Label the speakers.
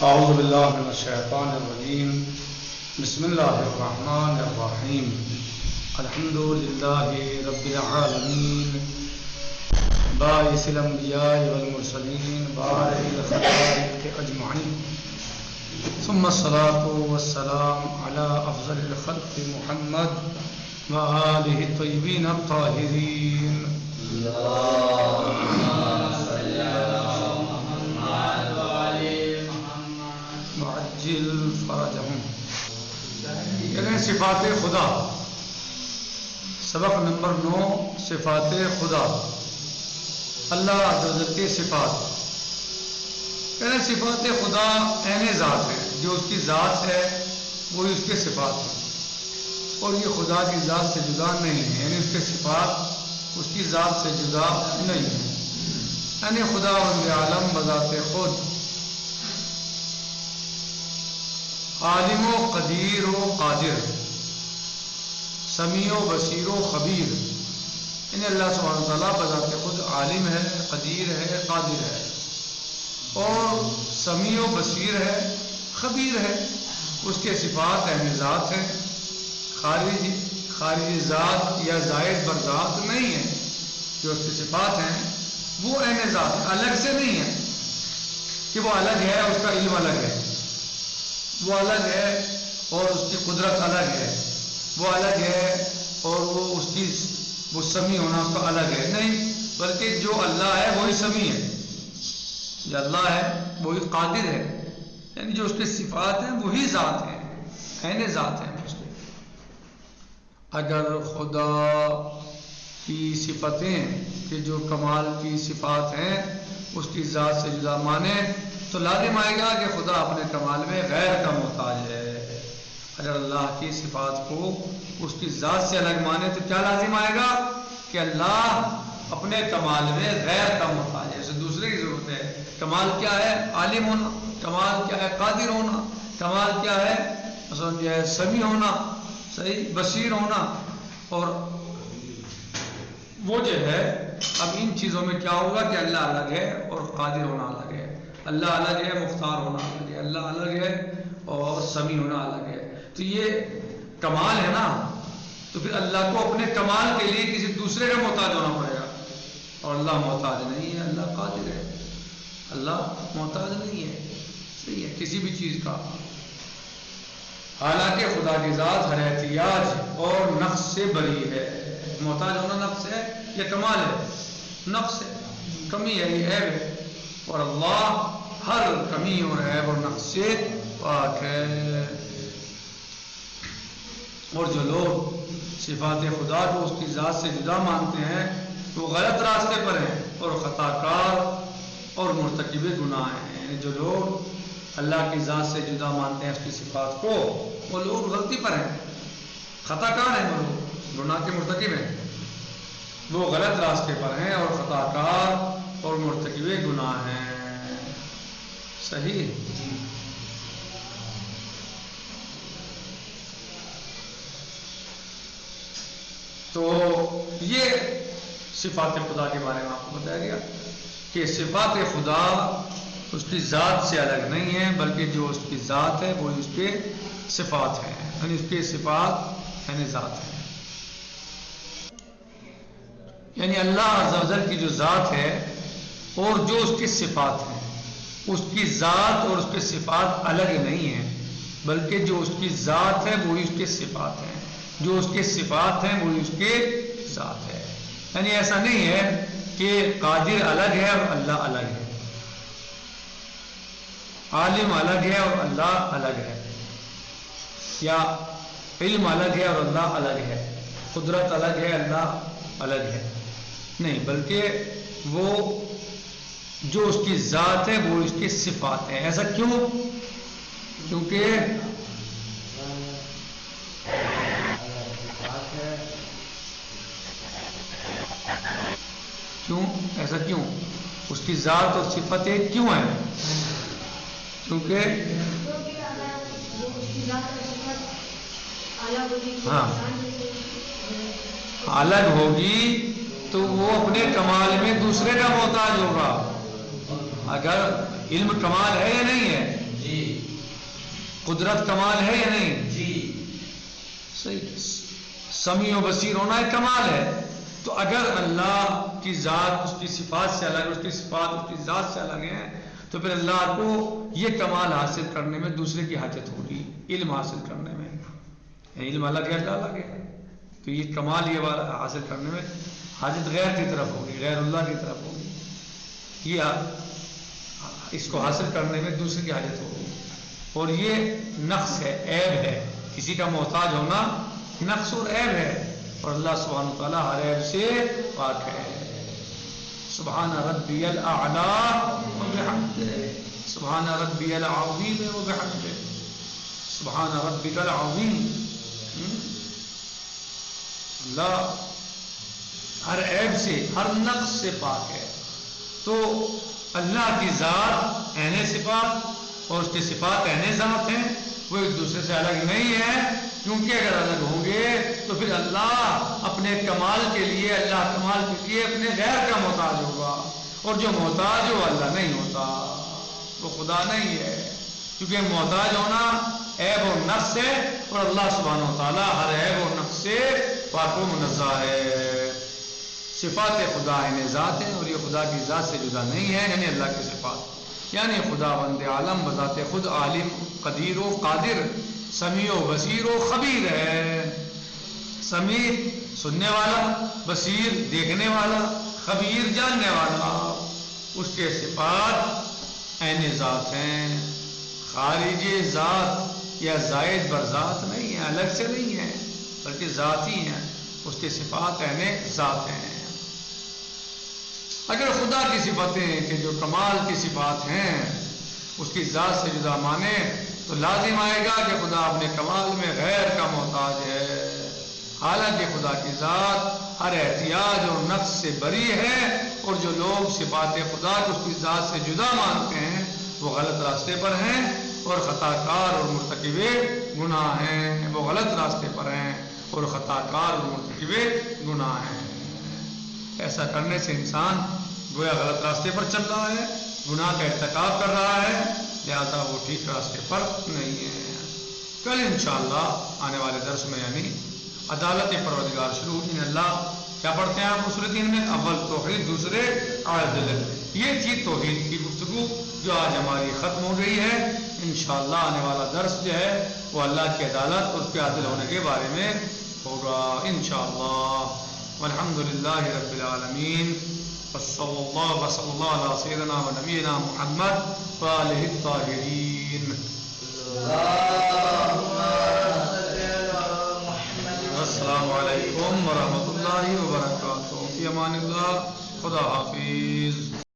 Speaker 1: اعوذ باللہ من الشیطان الرجیم بسم اللہ الرحمن الرحیم الحمد للہ رب العالمین باعث الانبیاء والمرسلین بارئ الخلائق اجمعین ثم الصلاة والسلام علی افضل الخلق محمد وآلہ الطیبین الطاہرین وعجل فرجہم. یعنی صفات خدا، سبق نمبر 9، صفات خدا، اللہ عز و جل کے صفات. یعنی صفات خدا عین ذات ہے، جو اس کی ذات ہے وہی اس کے صفات ہیں، اور یہ خدا کی ذات سے جدا نہیں ہے. یعنی اس کے صفات اس کی ذات سے جدا نہیں ہے. یعنی خدا عالم بذات خود عالم و قدیر و قادر، سمیع و بصیر و خبیر. یعنی اللہ سبحانہ وتعالیٰ بذات خود عالم ہے، قدیر ہے، قادر ہے، اور سمیع و بصیر ہے، خبیر ہے. اس کے صفات عین ذات ہیں، خارج ذات یا زائد بر ذات نہیں ہے. جو اس کے صفات ہیں وہ عین ذات ہے، الگ سے نہیں ہے کہ وہ الگ ہے، اس کا علم الگ ہے، وہ الگ ہے، اور اس کی قدرت الگ ہے، وہ الگ ہے، اور وہ سمیع ہونا اس کا الگ ہے. نہیں، بلکہ جو اللہ ہے وہی سمیع ہے، جو اللہ ہے وہی قادر ہے. یعنی جو اس کے صفات ہیں وہی ذات ہیں، عین ذات ہیں اس کے. اگر خدا کی صفتیں کہ جو کمال کی صفات ہیں اس کی ذات سے جدا مانے تو لازم آئے گا کہ خدا اپنے کمال میں غیر کا محتاج ہے. اگر اللہ کی صفات کو اس کی ذات سے الگ مانے تو کیا لازم آئے گا کہ اللہ اپنے کمال میں غیر کا محتاج ہے، اسے دوسرے کی ضرورت ہے. کمال کیا ہے؟ عالم ہونا. کمال کیا ہے؟ قادر ہونا. کمال کیا ہے؟ مثلا جو ہے سمیع ہونا، صحیح، بصیر ہونا. اور وہ جو ہے اب ان چیزوں میں کیا ہوگا کہ اللہ الگ ہے اور قادر ہونا الگ ہے، اللہ الگ ہے، مختار ہونا الگ ہے، اللہ الگ ہے اور سمیع ہونا الگ ہے. تو یہ کمال ہے نا، تو پھر اللہ کو اپنے کمال کے لیے کسی دوسرے کا محتاج ہونا پڑے گا، اور اللہ محتاج نہیں ہے، اللہ قادر ہے، اللہ محتاج نہیں ہے، صحیح ہے، کسی بھی چیز کا. حالانکہ خدا کی ذات ہر احتیاج اور نقص سے بری ہے. محتاج ہونا نقص ہے یا کمال ہے؟ نقص ہے، کمی ہے، یہ عیب ہے. اور اللہ ہر کمی اور عیب اور نقص سے پاک ہے. اور جو لوگ صفات خدا کو اس کی ذات سے جدا مانتے ہیں وہ غلط راستے پر ہیں اور خطا کار اور مرتکب گناہ ہیں. یعنی جو لوگ اللہ کی ذات سے جدا مانتے ہیں اس کی صفات کو، وہ لوگ غلطی پر ہیں، خطا کار ہیں، وہ لوگ گناہ کے مرتکب ہیں، وہ غلط راستے پر ہیں اور خطا کار اور مرتکب گناہ ہیں. صحیح. تو یہ صفات خدا کے بارے میں آپ کو بتایا گیا کہ صفات خدا اس کی ذات سے الگ نہیں ہے، بلکہ جو اس کی ذات ہے وہ اس کے صفات ہیں. یعنی اس کے صفات یعنی ذات ہیں. یعنی اللہ عز و جل کی جو ذات ہے اور جو اس کی صفات ہیں، اس کی ذات اور اس کے صفات الگ نہیں ہیں، بلکہ جو اس کی ذات ہے وہی اس کے صفات ہیں، جو اس کے صفات ہیں وہی اس کے ذات ہے. یعنی ایسا نہیں ہے کہ قادر الگ ہے اور اللہ الگ ہے، عالم الگ ہے اور اللہ الگ ہے، یا علم الگ ہے اور اللہ الگ ہے، قدرت الگ ہے، اللہ الگ ہے. نہیں، بلکہ وہ جو اس کی ذات ہے وہ اس کی صفات ہیں. ایسا کیوں؟ کیونکہ ایسا کیوں؟ اس کی ذات اور صفتیں کیوں ہیں؟ کیونکہ ہاں الگ ہوگی تو وہ اپنے کمال میں دوسرے کا محتاج ہوگا. اگر علم کمال ہے یا نہیں ہے؟ قدرت کمال ہے یا نہیں؟
Speaker 2: جی
Speaker 1: صحیح. سمیع و بصیر ہونا ایک کمال ہے. تو اگر اللہ کی ذات اس کی صفات سے الگ، اس کی صفات اس کی ذات سے الگ ہیں، تو پھر اللہ کو یہ کمال حاصل کرنے میں دوسرے کی حاجت ہوگی. علم حاصل کرنے میں علم الگ ہے، اللہ الگ ہے، تو یہ کمال یہ والا حاصل کرنے میں حاجت غیر کی طرف ہوگی، غیر اللہ کی طرف ہوگی. یہ اس کو حاصل کرنے میں دوسرے کی حاجت ہوگی. اور یہ نقص ہے، عیب ہے. کسی کا محتاج ہونا نقص اور عیب ہے، اور اللہ سبحانہ وتعالیٰ ہر عیب سے پاک ہے. سبحان ربی الاعلی وبحمدہ، سبحان ربی العظیم وبحمدہ، سبحان ربک العظیم. اللہ ہر عیب سے، ہر نقص سے پاک ہے. تو اللہ کی ذات عین صفات اور اس کی صفات عین ذات ہیں، وہ ایک دوسرے سے الگ نہیں ہے. کیونکہ اگر الگ ہوں گے تو پھر اللہ اپنے کمال کے لیے، اللہ کمال کے لیے اپنے غیر کا محتاج ہوگا، اور جو محتاج وہ اللہ نہیں ہوتا، وہ خدا نہیں ہے. کیونکہ محتاج ہونا عیب و نقص ہے، اور اللہ سبحانہ وتعالیٰ ہر عیب و نقص سے پاک و منزہ ہے. صفات خدا عین ذات ہیں، اور یہ خدا کی ذات سے جدا نہیں ہے. یعنی اللہ کی صفات، یعنی خدا بند عالم بذات خود عالم، قدیر و قادر، سمیع و بصیر و خبیر ہے. سمیع سننے والا، بصیر دیکھنے والا، خبیر جاننے والا. اس کے صفات عین ذات ہیں، خارج ذات یا زائد بر ذات نہیں ہیں، الگ سے نہیں ہیں، بلکہ ذات ہی ہیں. اس کے صفات عین ذات ہیں. اگر خدا کی صفتیں کہ جو کمال کی صفات ہیں اس کی ذات سے جدا مانے تو لازم آئے گا کہ خدا اپنے کمال میں غیر کا محتاج ہے. حالانکہ خدا کی ذات ہر احتیاج اور نقص سے بری ہے، اور جو لوگ صفات خدا کو اس کی ذات سے جدا مانتے ہیں وہ غلط راستے پر ہیں، اور خطا کار اور مرتکب گناہ ہیں. وہ غلط راستے پر ہیں اور خطا کار اور مرتکب گناہ ہیں. ایسا کرنے سے انسان گویا غلط راستے پر چل رہا ہے، گناہ کا ارتکاب کر رہا ہے، لہذا وہ ٹھیک راستے پر نہیں ہے. کل انشاءاللہ آنے والے درس میں یعنی عدالت پروردگار شروع ہوگی. اللہ کیا پڑھتے ہیں آپ صورتین میں؟ اول توحید، دوسرے عدل. یہ تھی توحید کی گفتگو جو آج ہماری ختم ہو گئی ہے. انشاءاللہ آنے والا درس جو ہے وہ اللہ کی عدالت اور اس کے عادل ہونے کے بارے میں ہوگا انشاءاللہ. والحمد للہ رب العالمین، وصلی اللہ علی سیدنا و نبینا محمد وآلہ الطاہرین. السلام علیکم ورحمۃ اللہ وبرکاتہ. فی امان اللہ. خدا حافظ.